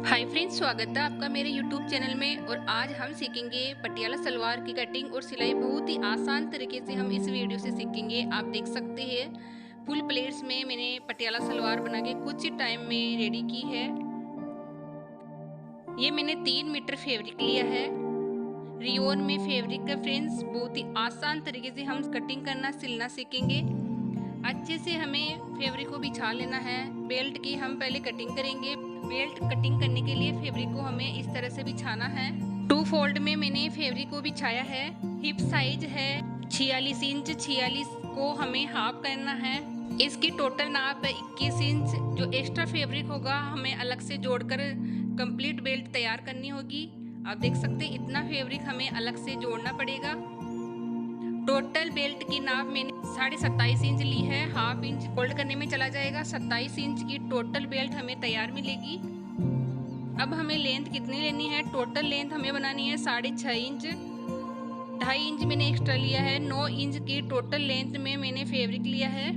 Hi friends, स्वागत है आपका मेरे YouTube चैनल में। और आज हम सीखेंगे पटियाला सलवार की कटिंग और सिलाई। बहुत ही आसान तरीके से हम इस वीडियो से सीखेंगे। आप देख सकते हैं फुल प्लेट्स में मैंने पटियाला सलवार बना के कुछ ही टाइम में रेडी की है। ये मैंने 3 मीटर फैब्रिक लिया है। रियोन में फैब्रिक का फ्रेंड्स बहुत ही आसान तरीके से हम कटिंग करना सिलना सीखेंगे। अच्छे से हमें फैब्रिक को बिछा लेना है। बेल्ट की हम पहले कटिंग करेंगे। बेल्ट कटिंग करने के लिए फैब्रिक को हमें इस तरह से बिछाना है। 2 फोल्ड में मैंने फैब्रिक को बिछाया है। हिप साइज है 46 इंच। 46 को हमें हाफ करना है। इसकी टोटल नाप है 21 इंच। जो एक्स्ट्रा फैब्रिक होगा हमें अलग से जोड़कर कंप्लीट बेल्ट तैयार करनी होगी। आप देख सकते हैं इतना फैब्रिक हमें अलग से जोड़ना पड़ेगा। टोटल बेल्ट की नाप मैंने 27.5 इंच ली है। हाफ इंच फोल्ड करने में चला जाएगा। 27 इंच की टोटल बेल्ट हमें तैयार मिलेगी। अब हमें लेंथ कितनी लेनी है? टोटल लेंथ हमें बनानी है 6.5 इंच। 2.5 इंच मैंने एक्स्ट्रा लिया है। 9 इंच की टोटल लेंथ में मैंने फैब्रिक लिया है।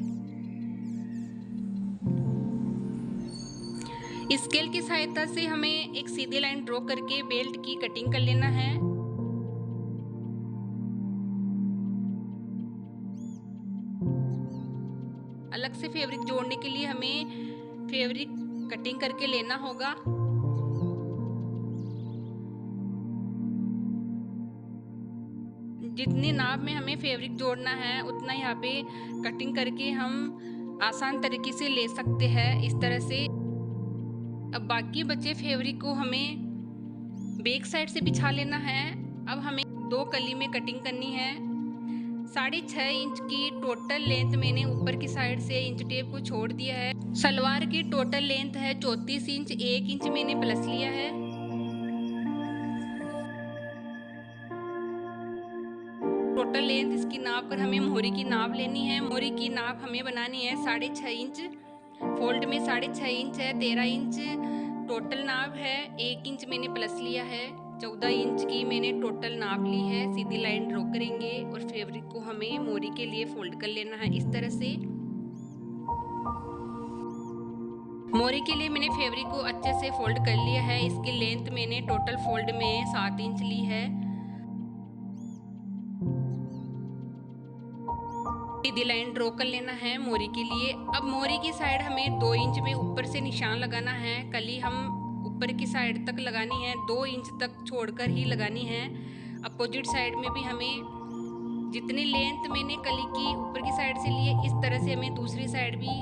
स्केल की सहायता से हमें एक सीधी लाइन ड्रॉ करके बेल्ट की कटिंग कर लेना है। अलग से फैब्रिक जोड़ने के लिए हमें फैब्रिक कटिंग करके लेना होगा। जितनी नाप में हमें फैब्रिक जोड़ना है उतना यहाँ पे कटिंग करके हम आसान तरीके से ले सकते हैं इस तरह से। अब बाकी बचे फैब्रिक को हमें बैक साइड से बिछा लेना है। अब हमें 2 कली में कटिंग करनी है। 6.5 इंच की टोटल लेंथ मैंने ऊपर की साइड से इंच टेप को छोड़ दिया है। सलवार की टोटल लेंथ है 34 इंच। 1 इंच मैंने प्लस लिया है। टोटल लेंथ इसकी नाप कर हमें मोहरी की नाप लेनी है। मोहरी की नाप हमें बनानी है 6.5 इंच। फोल्ड में 6.5 इंच है। 13 इंच टोटल नाप है। 1 इंच मैंने प्लस लिया है। 14 इंच की मैंने टोटल नाप ली है। सीधी लाइन ड्रॉ करेंगे और फैब्रिक को हमें मोरी के लिए फोल्ड कर लेना है इस तरह से। मोरी के लिए मैंने फैब्रिक को अच्छे से फोल्ड कर लिया है। इसकी लेंथ मैंने टोटल फोल्ड में 7 इंच ली है। सीधी लाइन ड्रॉ कर लेना है मोरी के लिए। अब मोरी की साइड हमें 2 इंच में ऊपर से निशान लगाना है। कली हम ऊपर की साइड तक लगानी है। 2 इंच तक छोड़कर ही लगानी है। अपोजिट साइड में भी हमें जितनी लेंथ मैंने कली की ऊपर की साइड से ली है इस तरह से हमें दूसरी साइड भी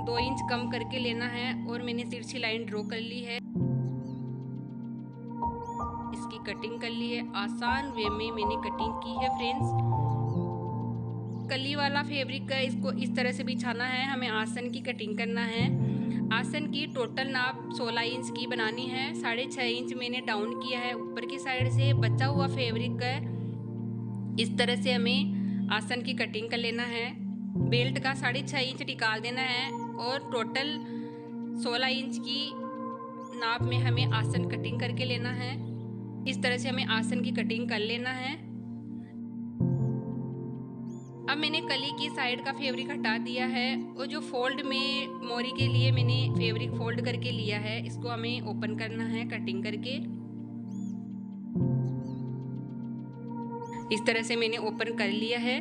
2 इंच कम करके लेना है। और मैंने तिरछी लाइन ड्रॉ कर ली है। इसकी कटिंग कर ली है। आसान वे में मैंने कटिंग की है फ्रेंड्स। कली वाला फैब्रिक है, इसको इस तरह से बिछाना है। हमें आसन की कटिंग करना है। आसन की टोटल नाप 16 इंच की बनानी है। 6.5 इंच मैंने डाउन किया है ऊपर की साइड से। बचा हुआ फैब्रिक है इस तरह से हमें आसन की कटिंग कर लेना है। बेल्ट का 6.5 इंच निकाल देना है और टोटल 16 इंच की नाप में हमें आसन कटिंग करके लेना है। इस तरह से हमें आसन की कटिंग कर लेना है। अब मैंने कली की साइड का फैब्रिक हटा दिया है और जो फोल्ड में मोरी के लिए मैंने फैब्रिक फोल्ड करके लिया है इसको हमें ओपन करना है कटिंग करके। इस तरह से मैंने ओपन कर लिया है।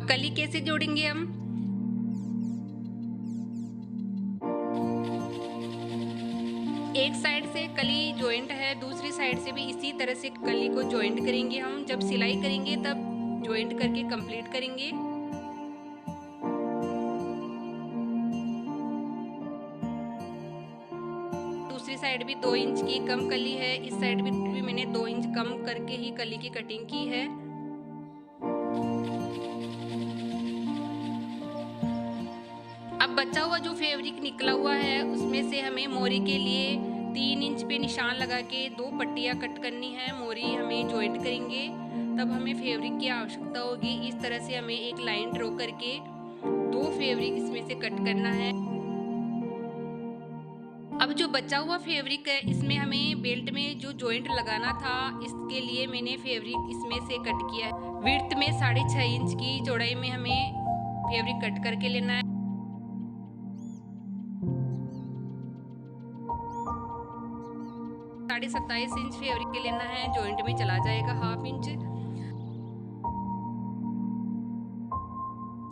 कली कैसे जोड़ेंगे हम? एक साइड से कली जॉइंट है, दूसरी साइड से भी इसी तरह से कली को जॉइंट करेंगे। हम जब सिलाई करेंगे तब जॉइंट करके कंप्लीट करेंगे। दूसरी साइड भी 2 इंच की कम कली है। इस साइड भी मैंने 2 इंच कम करके ही कली की कटिंग की है। अब बचा हुआ जो फैब्रिक निकला हुआ है उसमें से हमें मोरी के लिए 3 इंच पे निशान लगा के 2 पट्टियां कट करनी है। मोरी हमें जॉइंट करेंगे तब हमें फैब्रिक की आवश्यकता होगी। इस तरह से हमें एक लाइन ड्रॉ करके 2 फैब्रिक इसमें से कट करना है। अब जो बचा हुआ फैब्रिक है इसमें हमें बेल्ट में जो जॉइंट लगाना था इसके लिए मैंने फैब्रिक इसमें से कट किया है। विड्थ में 6.5 इंच की चौड़ाई में हमें फैब्रिक कट करके लेना है। 27.5 इंच फैब्रिक के लेना है, जॉइंट में चला जाएगा 1/2 इंच।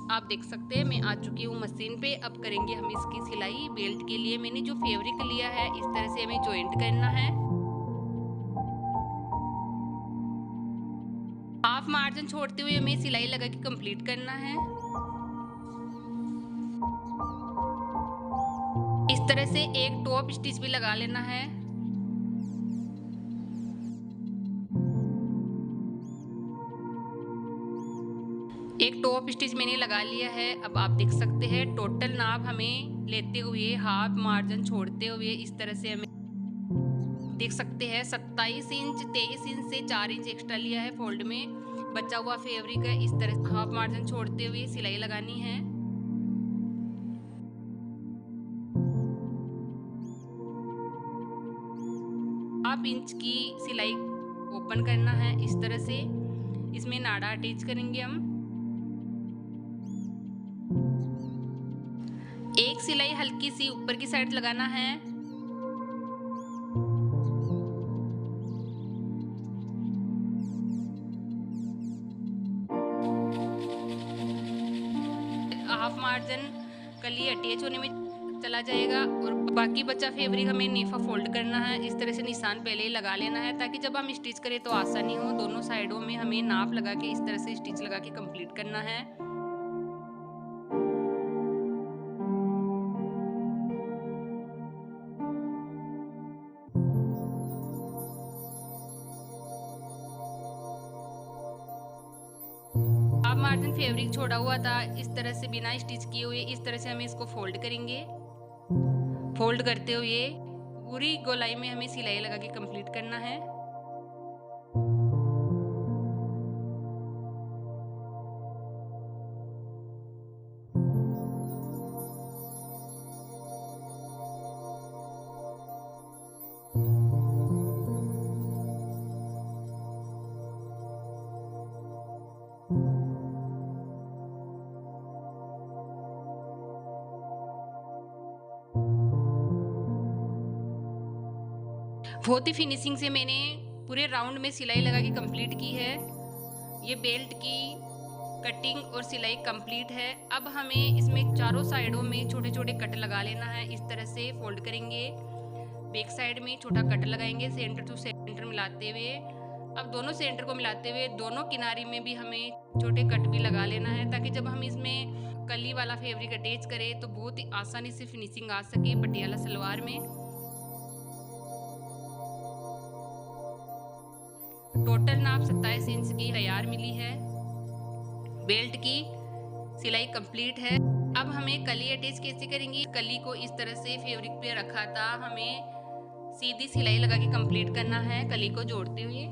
आप देख सकते हैं मैं आ चुकी हूँ मशीन पे। अब करेंगे हम इसकी सिलाई। बेल्ट के लिए मैंने जो फैब्रिक लिया है इस तरह से हमें जॉइंट करना है। हाफ मार्जिन छोड़ते हुए हमें सिलाई लगा के कंप्लीट करना है। इस तरह से एक टॉप स्टिच भी लगा लेना है। एक टॉप स्टिच मैंने लगा लिया है। अब आप देख सकते हैं टोटल नाप हमें लेते हुए हाफ मार्जिन छोड़ते हुए इस तरह से हमें देख सकते हैं 27 इंच 23 इंच से 4 इंच एक्स्ट्रा लिया है। फोल्ड में बचा हुआ फैब्रिक है। इस तरह से हाफ मार्जिन छोड़ते हुए सिलाई लगानी है। हाफ इंच की सिलाई ओपन करना है। इस तरह से इसमें नाड़ा अटैच करेंगे हम। एक सिलाई हल्की सी ऊपर की साइड लगाना है। हाफ मार्जिन कली अटैच होने में चला जाएगा और बाकी बचा फैब्रिक हमें नेफा फोल्ड करना है। इस तरह से निशान पहले ही लगा लेना है ताकि जब हम स्टिच करें तो आसानी हो। दोनों साइडों में हमें नाप लगा के इस तरह से स्टिच लगा के कंप्लीट करना है। हाफ मार्जिन फैब्रिक छोड़ा हुआ था, इस तरह से बिना स्टिच किए हुए इस तरह से हमें इसको फोल्ड करेंगे। फोल्ड करते हुए पूरी गोलाई में हमें सिलाई लगा के कंप्लीट करना है। बहुत ही फिनिशिंग से मैंने पूरे राउंड में सिलाई लगा के कंप्लीट की है। ये बेल्ट की कटिंग और सिलाई कंप्लीट है। अब हमें इसमें चारों साइडों में छोटे छोटे कट लगा लेना है। इस तरह से फोल्ड करेंगे, बैक साइड में छोटा कट लगाएंगे सेंटर टू सेंटर मिलाते हुए। अब दोनों सेंटर को मिलाते हुए दोनों किनारे में भी हमें छोटे कट भी लगा लेना है ताकि जब हम इसमें कली वाला फैब्रिक अटैच करें तो बहुत ही आसानी से फिनिशिंग आ सके पटियाला सलवार में। टोटल नाप 27 इंच की तैयार मिली है। बेल्ट की सिलाई कंप्लीट है। अब हमें कली अटैच कैसे करेंगे। कली को इस तरह से फैब्रिक पे रखा था, हमें सीधी सिलाई लगा के कंप्लीट करना है कली को जोड़ते हुए।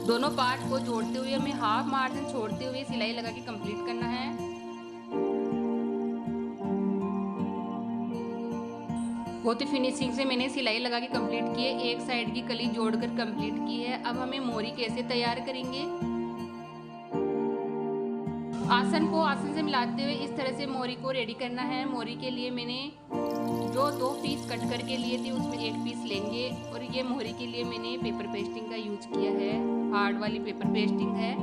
दोनों पार्ट को जोड़ते हुए हमें हाफ मार्जिन छोड़ते हुए सिलाई लगा के कंप्लीट करना है। बहुत ही फिनिशिंग से मैंने सिलाई लगा के कंप्लीट की है। एक साइड की कली जोड़कर कंप्लीट की है। अब हमें मोरी कैसे तैयार करेंगे। आसन से मिलाते हुए इस तरह से मोरी को रेडी करना है। मोरी के लिए मैंने जो 2 पीस कट करके लिए थे उसमें 1 पीस लेंगे और ये मोरी के लिए मैंने पेपर पेस्टिंग का यूज किया है। हार्ड वाली पेपर पेस्टिंग है।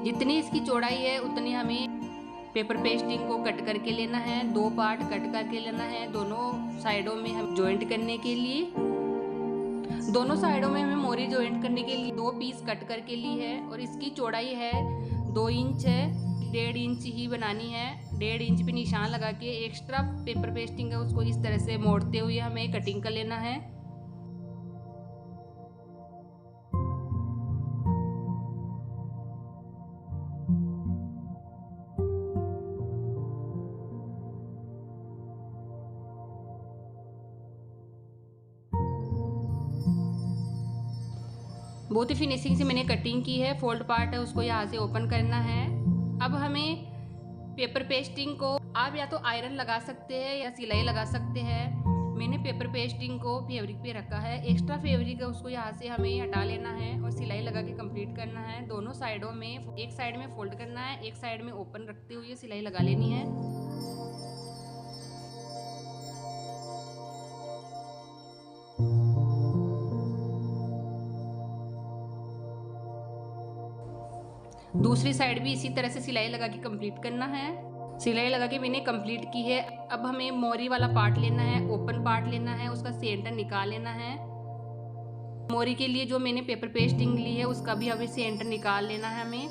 जितनी इसकी चौड़ाई है उतनी हमें पेपर पेस्टिंग को कट करके लेना है। 2 पार्ट कट करके लेना है दोनों साइडों में हम जॉइंट करने के लिए। दोनों साइडों में हमें मोरी जॉइंट करने के लिए 2 पीस कट करके ली है और इसकी चौड़ाई है 2 इंच है। 1.5 इंच ही बनानी है। 1.5 इंच पे निशान लगा के एक्स्ट्रा पेपर पेस्टिंग है उसको इस तरह से मोड़ते हुए हमें कटिंग कर लेना है। बहुत ही फिनिशिंग से मैंने कटिंग की है। फोल्ड पार्ट है उसको यहाँ से ओपन करना है। अब हमें पेपर पेस्टिंग को आप या तो आयरन लगा सकते हैं या सिलाई लगा सकते हैं। मैंने पेपर पेस्टिंग को फैब्रिक पे रखा है। एक्स्ट्रा फैब्रिक है उसको यहाँ से हमें हटा लेना है और सिलाई लगा के कंप्लीट करना है। दोनों साइडों में एक साइड में फोल्ड करना है, एक साइड में ओपन रखते हुए सिलाई लगा लेनी है। दूसरी साइड भी इसी तरह से सिलाई लगा के कंप्लीट करना है। सिलाई लगा के मैंने कंप्लीट की है। अब हमें मोरी वाला पार्ट लेना है, ओपन पार्ट लेना है, उसका सेंटर निकाल लेना है। मोरी के लिए जो मैंने पेपर पेस्टिंग ली है उसका भी हमें सेंटर निकाल लेना है हमें।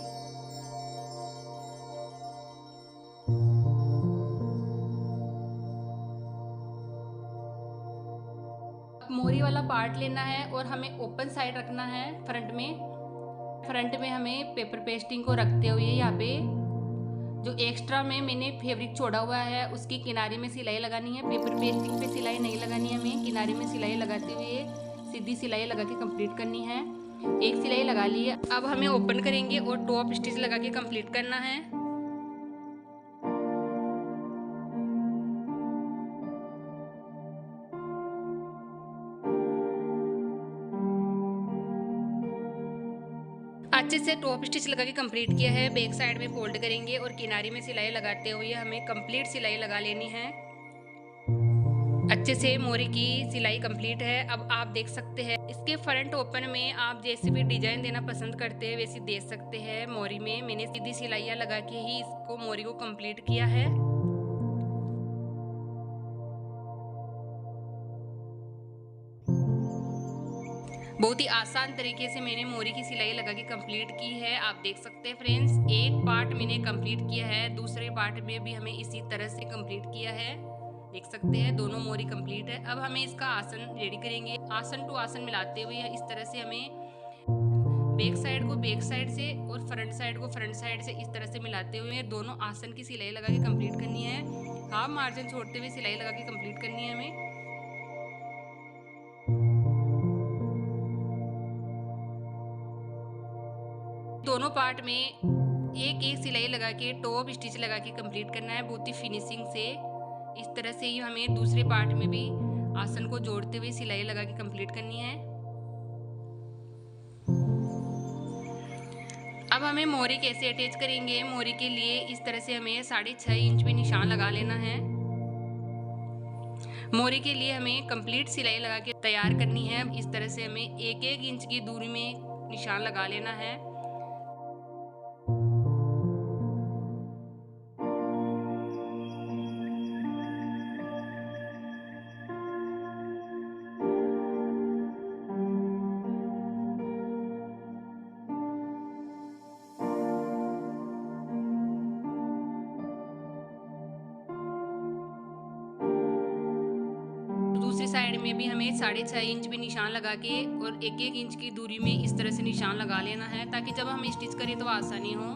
मोरी वाला पार्ट लेना है और हमें ओपन साइड रखना है फ्रंट में हमें पेपर पेस्टिंग को रखते हुए यहाँ पे जो एक्स्ट्रा में मैंने फैब्रिक छोड़ा हुआ है उसकी किनारे में सिलाई लगानी है। पेपर पेस्टिंग पे सिलाई नहीं लगानी है, हमें किनारे में सिलाई लगाते हुए सीधी सिलाई लगा के कंप्लीट करनी है। एक सिलाई लगा ली है। अब हमें ओपन करेंगे और टॉप स्टिच लगा के कंप्लीट करना है। अच्छे से टॉप स्टिच लगा के कंप्लीट किया है। बैक साइड में फोल्ड करेंगे और किनारे में सिलाई लगाते हुए हमें कंप्लीट सिलाई लगा लेनी है। अच्छे से मोरी की सिलाई कंप्लीट है। अब आप देख सकते हैं इसके फ्रंट ओपन में आप जैसे भी डिजाइन देना पसंद करते हैं वैसे दे सकते हैं। मोरी में मैंने सीधी सिलाइयाँ लगा के ही इसको मोरी को कंप्लीट किया है। बहुत ही आसान तरीके से मैंने मोरी की सिलाई लगा के कंप्लीट की है। आप देख सकते हैं फ्रेंड्स, एक पार्ट मैंने कंप्लीट किया है, दूसरे पार्ट में भी हमें इसी तरह से कंप्लीट किया है। देख सकते हैं दोनों मोरी कंप्लीट है। अब हमें इसका आसन रेडी करेंगे। आसन टू आसन मिलाते हुए इस तरह से हमें बैक साइड को बैक साइड से और फ्रंट साइड को फ्रंट साइड से इस तरह से मिलाते हुए दोनों आसन की सिलाई लगा के कंप्लीट करनी है। हाफ मार्जिन छोड़ते हुए सिलाई लगा के कंप्लीट करनी है हमें। दोनों पार्ट में एक एक सिलाई लगा के टॉप स्टिच लगा के कंप्लीट करना है बहुत ही फिनिशिंग से। इस तरह से ही हमें दूसरे पार्ट में भी आसन को जोड़ते हुए सिलाई लगा के कंप्लीट करनी है। अब हमें मोरी कैसे अटैच करेंगे। मोरी के लिए इस तरह से हमें 6.5 इंच पे निशान लगा लेना है। मोरी के लिए हमें कंप्लीट सिलाई लगा के तैयार करनी है। इस तरह से हमें 1-1 इंच की दूरी में निशान लगा लेना है। दूसरी साइड में भी हमें 6.5 इंच पे निशान लगा के और 1-1 इंच की दूरी में इस तरह से निशान लगा लेना है ताकि जब हम स्टिच करें तो आसानी हो।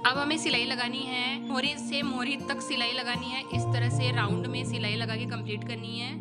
अब हमें सिलाई लगानी है। मोरी से मोरी तक सिलाई लगानी है। इस तरह से राउंड में सिलाई लगा के कंप्लीट करनी है।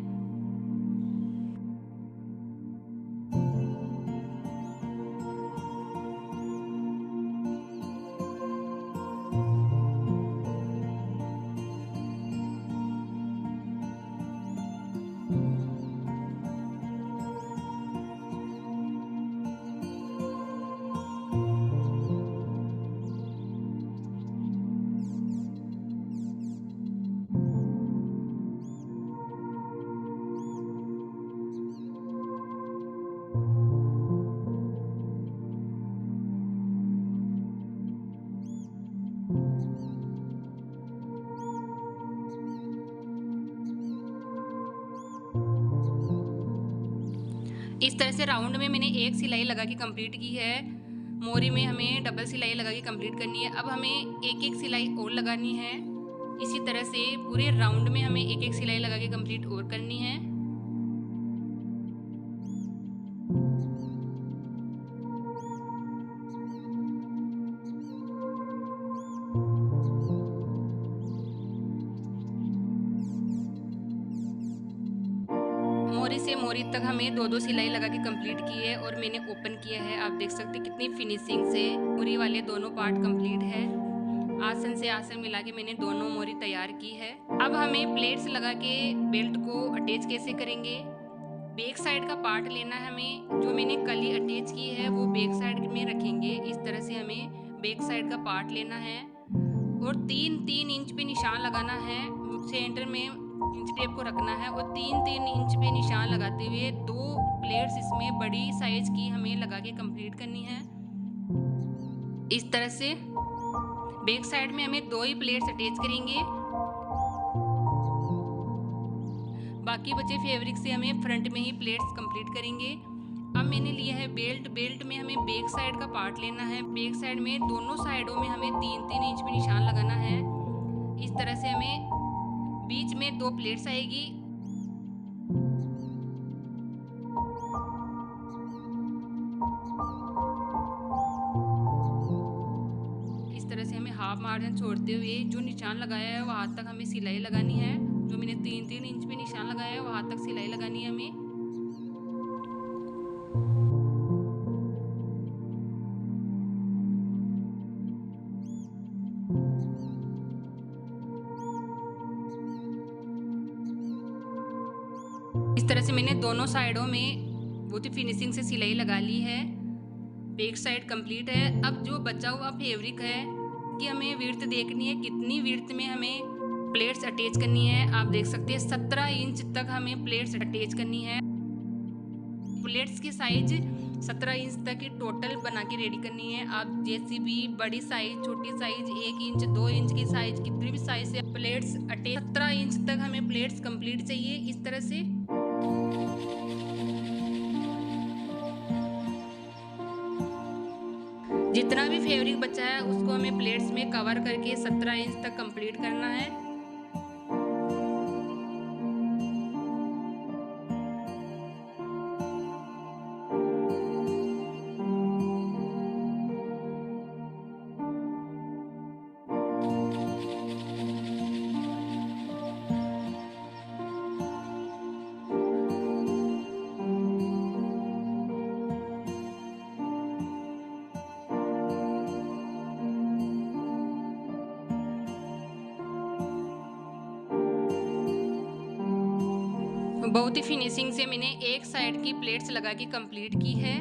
इस तरह से राउंड में मैंने एक सिलाई लगा के कंप्लीट की है। मोरी में हमें डबल सिलाई लगा के कंप्लीट करनी है। अब हमें एक एक सिलाई और लगानी है। इसी तरह से पूरे राउंड में हमें एक एक सिलाई लगा के कंप्लीट और करनी है। मोरी से मोरी तक हमें 2-2 सिलाई लगा के कंप्लीट की है और मैंने ओपन किया है। आप देख सकते हैं कितनी फिनिशिंग से मोरी वाले दोनों पार्ट कंप्लीट है। आसन से आसन मिला के मैंने दोनों मोरी तैयार की है। अब हमें प्लेट्स लगा के बेल्ट को अटैच कैसे करेंगे। बैक साइड का पार्ट लेना है हमें। जो मैंने कली अटैच की है वो बैक साइड में रखेंगे। इस तरह से हमें बैक साइड का पार्ट लेना है और 3-3 इंच पे निशान लगाना है। सेंटर में इंच टेप को रखना है और 3-3 इंच पे निशान लगाते हुए 2 प्लेट्स इसमें बड़ी साइज की हमें लगा के कंप्लीट करनी है। इस तरह से बैक साइड में हमें 2 ही प्लेट्स अटैच करेंगे, बाकी बचे फैब्रिक से हमें फ्रंट में ही प्लेट्स कंप्लीट करेंगे। अब मैंने लिया है बेल्ट में हमें बैक साइड का पार्ट लेना है। बैक साइड में दोनों साइडों में हमें 3-3 इंच पे निशान लगाना है। इस तरह से हमें बीच में 2 प्लेट्स आएगी। इस तरह से हमें हाफ मार्जिन छोड़ते हुए जो निशान लगाया है वहां तक हमें सिलाई लगानी है। जो मैंने 3-3 इंच पे निशान लगाया है वहां तक सिलाई लगानी है हमें। इस तरह से मैंने दोनों साइडों में बहुत ही फिनिशिंग से सिलाई लगा ली है। बैक साइड कंप्लीट है। अब जो बचा हुआ फैब्रिक है कि हमें विड्थ देखनी है, कितनी विड्थ में हमें प्लेट्स अटैच करनी है। आप देख सकते हैं 17 इंच तक हमें प्लेट्स अटैच करनी है। प्लेट्स की साइज 17 इंच तक की टोटल बना के रेडी करनी है। आप जैसी भी बड़ी साइज, छोटी साइज, 1 इंच, 2 इंच की साइज, कितनी भी साइज से प्लेट्स अटैच, 17 इंच तक हमें प्लेट्स कंप्लीट चाहिए। इस तरह से जितना भी फैब्रिक बचा है उसको हमें प्लेट्स में कवर करके 17 इंच तक कंप्लीट करना है। बहुत ही फिनिशिंग से मैंने एक साइड की प्लेट्स लगा के कंप्लीट की है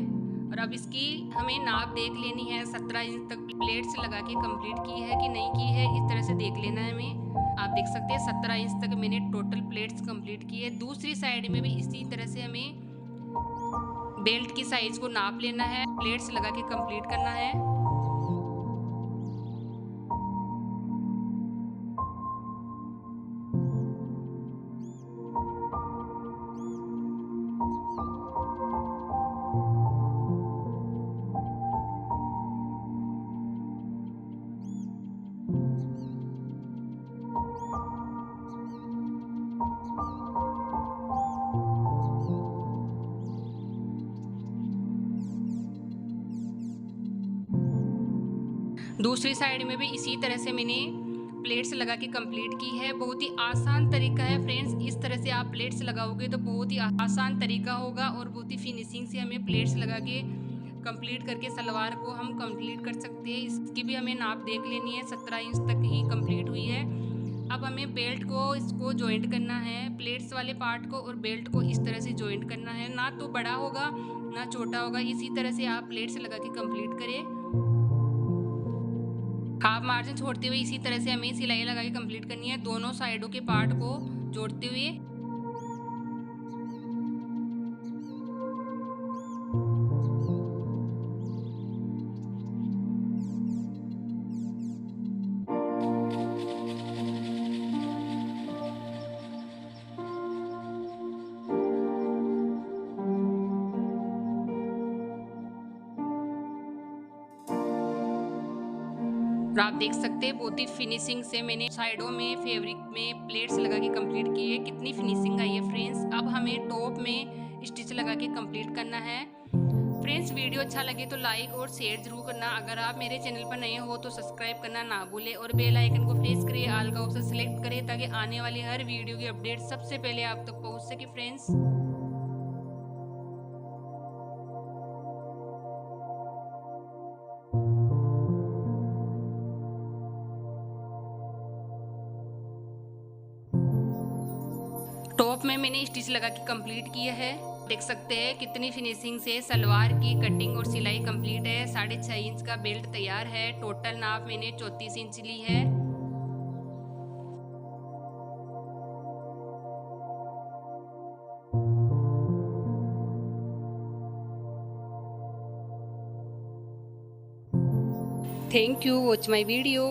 और अब इसकी हमें नाप देख लेनी है। 17 इंच तक प्लेट्स लगा के कंप्लीट की है कि नहीं की है, इस तरह से देख लेना है हमें। आप देख सकते हैं 17 इंच तक मैंने टोटल प्लेट्स कंप्लीट की है। दूसरी साइड में भी इसी तरह से हमें बेल्ट की साइज को नाप लेना है, प्लेट्स लगा के कंप्लीट करना है। दूसरी साइड में भी इसी तरह से मैंने प्लेट्स लगा के कंप्लीट की है। बहुत ही आसान तरीका है फ्रेंड्स। इस तरह से आप प्लेट्स लगाओगे तो बहुत ही आसान तरीका होगा और बहुत ही फिनिशिंग से हमें प्लेट्स लगा के कंप्लीट करके सलवार को हम कंप्लीट कर सकते हैं। इसकी भी हमें नाप देख लेनी है, 17 इंच तक ही कंप्लीट हुई है। अब हमें बेल्ट को इसको जॉइंट करना है, प्लेट्स वाले पार्ट को और बेल्ट को इस तरह से जॉइंट करना है। ना तो बड़ा होगा ना छोटा होगा, इसी तरह से आप प्लेट्स लगा के कंप्लीट करें। हाफ मार्जिन छोड़ते हुए इसी तरह से हमें सिलाई लगा के कंप्लीट करनी है, दोनों साइडों के पार्ट को जोड़ते हुए। और आप देख सकते हैं बहुत ही फिनिशिंग से मैंने साइडों में फैब्रिक में प्लेट्स लगा के कंप्लीट की है। कितनी फिनिशिंग आई है फ्रेंड्स। अब हमें टॉप में स्टिच लगा के कंप्लीट करना है। फ्रेंड्स वीडियो अच्छा लगे तो लाइक और शेयर जरूर करना। अगर आप मेरे चैनल पर नए हो तो सब्सक्राइब करना ना भूलें और बेल आइकन को प्रेस करिए, ऑल का ऑप्शन सेलेक्ट करें ताकि आने वाली हर वीडियो की अपडेट सबसे पहले आप तक पहुँच सके फ्रेंड्स। टॉप में मैंने स्टिच लगा के कंप्लीट किया है। देख सकते हैं कितनी फिनिशिंग से सलवार की कटिंग और सिलाई कंप्लीट है। 6.5 इंच का बेल्ट तैयार है। टोटल नाप मैंने 34 इंच ली है। Thank you, watch my video.